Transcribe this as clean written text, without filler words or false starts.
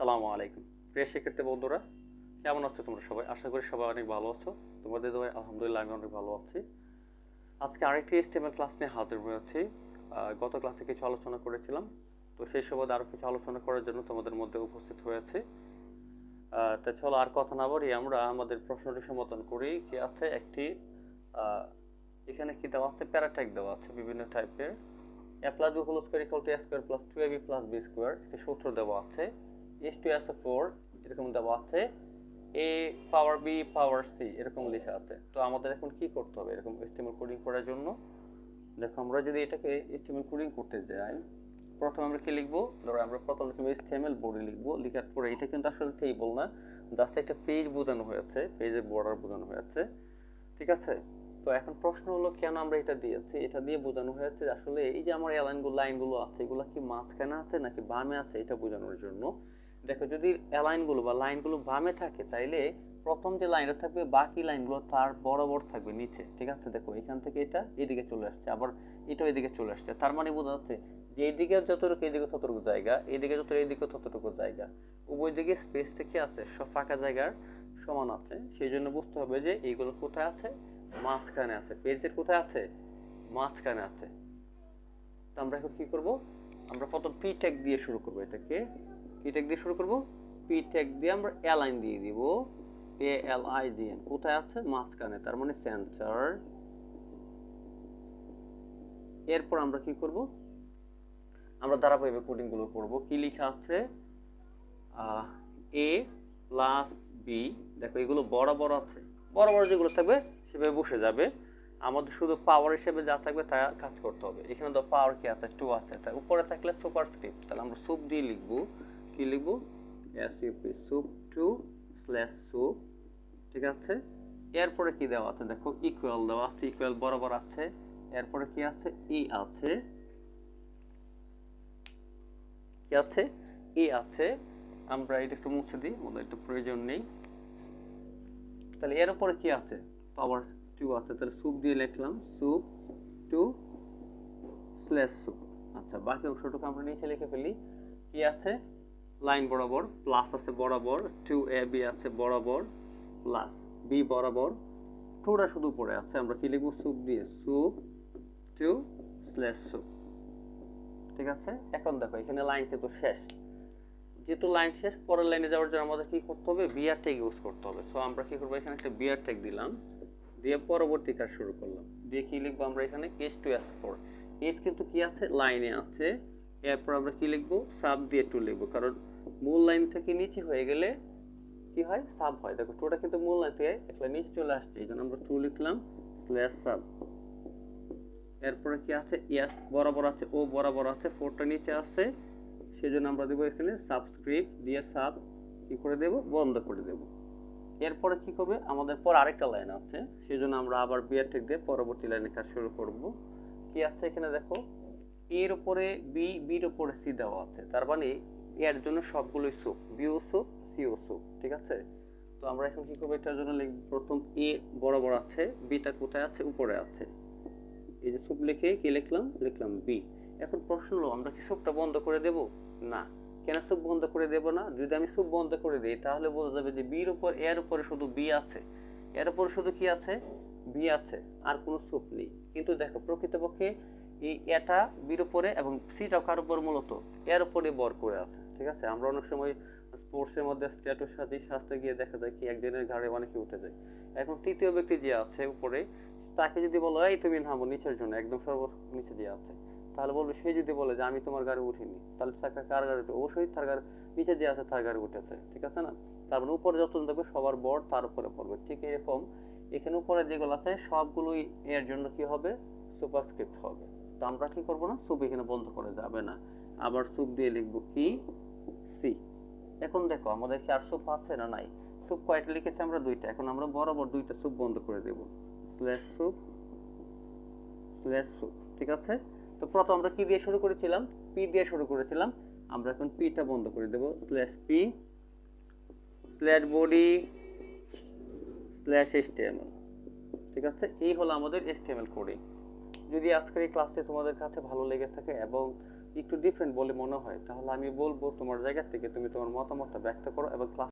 আসসালামু আলাইকুম প্রিয় শিক্ষার্থী বন্ধুরা, কেমন আছো তোমরা সবাই? আশা করি সবাই অনেক ভালো আছো। তোমাদের দোয়ায় আলহামদুলিল্লাহ আমি অনেক ভালো আছি। আজকে আরেকটি HTML ক্লাস নিয়ে হাজির হয়েছি। গত ক্লাসে কিছু আলোচনা করেছিলাম, তো সেই সুবাদে আরও কিছু আলোচনা করার জন্য তোমাদের মধ্যে উপস্থিত হয়েছে। তা চলো আর কথা না বলি, আমরা আমাদের প্রশ্নটি সমাধান করি। কি আছে একটি এখানে কি দেওয়া আছে, প্যারাট্যাগ দেওয়া আছে বিভিন্ন টাইপের। a plus b whole square equal to a square plus 2ab plus b square একটি সূত্র দেওয়া আছে। h2so4 এরকম দেওয়া আছে, a power b power c এরকম লেখা আছে। তো আমাদের এখন কি করতে হবে এরকম HTML কোডিং করার জন্য? দেখো, আমরা যদি এটাকে HTML কোডিং করতে যাই, প্রথমে আমরা কি লিখবো? ধরো আমরা প্রথমে HTML বডি লিখবো। লেখার পরে এটা কিন্তু আসলে টেবল না, জাস্ট একটা পেজ বোঝানো হয়েছে, পেজের বর্ডার বোঝানো হয়েছে, ঠিক আছে? তো এখন প্রশ্ন হলো কেন আমরা এটা দিয়েছি? এটা দিয়ে বোঝানো হয়েছে আসলে এই যে আমার লাইনগুলো আছে, এগুলো কি মাঝখানে আছে নাকি বামে আছে এটা বোঝানোর জন্য। দেখো, যদি লাইনগুলো বা লাইনগুলো বামে থাকে তাইলে প্রথম যে লাইনটা থাকবে বাকি লাইনগুলো তার বরাবর থাকবে নিচে, ঠিক আছে? দেখো, এখান থেকে এটা এদিকে চলে আসছে, আবার এটাও এদিকে চলে আসছে। তার মানে বোঝা যাচ্ছে যে এইদিকে যতটুকু এদিকে ততটুকু জায়গা, এদিকে যত এদিকে ততটুকু জায়গা, উভয় দিকে স্পেসটা কি আছে, সব ফাঁকা জায়গার সমান আছে। সেই জন্য বুঝতে হবে যে এইগুলো কোথায় আছে, মাঝখানে আছে। পেজের কোথায় আছে, মাঝখানে আছে। তো আমরা এখন কি করব? আমরা প্রথম পি ট্যাগ দিয়ে শুরু করব। এটাকে কি ট্যাগ দিয়ে শুরু করব? পি ট্যাগ দিয়ে আমরা অ্যালাইন দিয়ে দিব। ALIGN কোথায় আছে, মাঝখানে, তার মানে সেন্টার। এরপর আমরা কি করব? আমরা ধারাবাহিক কোডিং গুলো করব। কি লেখা আছে, a প্লাস বি। দেখো, এগুলো বরাবর আছে, বরাবর যেগুলো থাকবে সেভাবে বসে যাবে। আমাদের শুধু পাওয়ার হিসেবে যা থাকবে তা কাজ করতে হবে। এখানে তো পাওয়ার কি আছে, 2 আছে, তাই উপরে থাকলে সুপারস্ক্রিপ্ট, তাহলে আমরা সুপ দিয়ে লিখবো। কি লিখবো? SUP সুপ 2 স্ল্যাশ সুপ, ঠিক আছে? এরপরে কি দেওয়া আছে, দেখো ইকুয়াল দেওয়া আছে, ইকুয়াল বরাবর আছে। এরপরে কি আছে, ই আছে, কি আছে, ই আছে। আমরা এটা একটু মুছে দিই, আমাদের একটু প্রয়োজন নেই। তাহলে এর উপরে কি আছে, পাওয়ার 2 আছে, তাহলে সুপ দিয়ে লিখলাম সুপ 2 স্ল্যাশ সুপ। আচ্ছা, বাকি অংশটুকু আমরা নিচে লিখে ফেলি। কি আছে, লাইন বরাবর প্লাস আছে, বরাবর 2ab আছে বরাবর, প্লাস বি বরাবর, 2টা শুধু পড়ে আছে। আমরা কি লিখবো, সুপ দিয়ে সুপ 2 স্ল্যাশ সুপ, ঠিক আছে? এখন দেখো, এখানে লাইন কিন্তু শেষ। যেহেতু লাইন শেষ, পরের লাইনে যাওয়ার জন্য আমাদের কি করতে হবে, বিআর ট্যাগ ইউজ করতে হবে। সো আমরা কি করবো, এখানে একটা বিআর ট্যাগ দিলাম, দিয়ে পরবর্তী কাজ শুরু করলাম। দিয়ে কি লিখবো আমরা এখানে, h2s4। h কিন্তু কি আছে, লাইনে আছে। এরপর আমরা কি লিখবো, সাব দিয়ে 2 লিখবো, কারণ মূল লাইন থেকে নিচে হয়ে গেলে কি হয়, সাব হয়। দেখো, 2টা কিন্তু মূল লাইন থেকে একটা নিচে চলে আসছে, এই জন্য আমরা 2 লিখলাম স্ল্যাশ সাব। এরপরে কি আছে, ইয়াস বরাবর আছে, ও বরাবর আছে, 4টা নিচে আছে, সেজন্য আমরা দেবো এখানে সাবস্ক্রিপ্ট দিয়ে সাব কি করে দেব, বন্ধ করে দেব। এরপরে কি করবে, আমাদের পর আরেকটা লাইন আছে, সেজন্য আমরা আবার বিআর ট্যাগ দিয়ে পরবর্তী লাইনে কাজ শুরু করব। কি আছে এখানে দেখো, এর উপরে বি, বির উপরে সি দেওয়া আছে, তার মানে এর জন্য সবগুলোই সুপ, বিও সুপ সিও সুপ, ঠিক আছে? তো আমরা এখন কি করবো, এটার জন্য লিখব, প্রথম এ বরাবর আছে, বিটা কোথায় আছে, উপরে আছে। এই যে সুপ লিখে কি লিখলাম, লিখলাম বি। এখন প্রশ্ন হলো, আমরা কি সুপটা বন্ধ করে দেব? না। কেন সুপ বন্ধ করে দেব না? যদি আমি সুপ বন্ধ করে দিই তাহলে বোঝা যাবে যে বির উপর, এর উপরে শুধু বি আছে, এর উপরে শুধু কি আছে, বি আছে, আর কোনো সুপ নেই। কিন্তু দেখো, প্রকৃতপক্ষে এই এটা বির উপরে এবং সিটাও কার উপর, মূলত এর উপরে বর করে আছে, ঠিক আছে? আমরা অনেক সময় স্পোর্টসের মধ্যে স্ট্যাটাস সাজতে গিয়ে দেখা যায় কি একজনের ঘাড়ে অনেকে উঠে যায়। এখন তৃতীয় ব্যক্তি যে আছে উপরে, তাকে যদি বলো এই তুমি নামো নিচের জন্য, একদম সর্ব নিচে দিয়ে আছে, তাহলে বলবে, সে যদি বলে যে আমি তোমার গাড়ি উঠিনি, তাহলে তাকে কার গাড়ি উঠে, অবশ্যই তার গাড়ি নিচে যে আছে তার গাড়ি উঠেছে, ঠিক আছে না? তার মানে উপরে যতজন থাকবে সবার বর তার উপরে পড়বে। ঠিক এরকম এখানে উপরে যেগুলো আছে সবগুলোই এর জন্য কি হবে, সুপারস্ক্রিপ্ট হবে। তো আমরা কি করবো না, সুপ এখানে বন্ধ করে যাবে না, আবার সুপ দিয়ে লিখবো কি, সি। এখন দেখো, আমাদের কি আর সুপ আছে না নাই? সুপ কয়টা লিখেছি আমরা, 2টা। এখন আমরা বরাবর 2টা সুপ বন্ধ করে দেব, স্ল্যাশ সুপ স্ল্যাশ সুপ, ঠিক আছে? তো প্রথম আমরা কি দিয়ে শুরু করেছিলাম, পি দিয়ে শুরু করেছিলাম, আমরা এখন পিটা বন্ধ করে দেব, slash p slash body slash HTML, ঠিক আছে? এই হলো আমাদের HTML কোডিং। যদি আজকের এই ক্লাসটি তোমাদের কাছে ভালো লেগে থাকে এবং একটু ডিফারেন্ট বলে মনে হয়, তাহলে আমি বলবো তোমার জায়গা থেকে তুমি তোমার মতামতটা ব্যক্ত করো এবং ক্লাস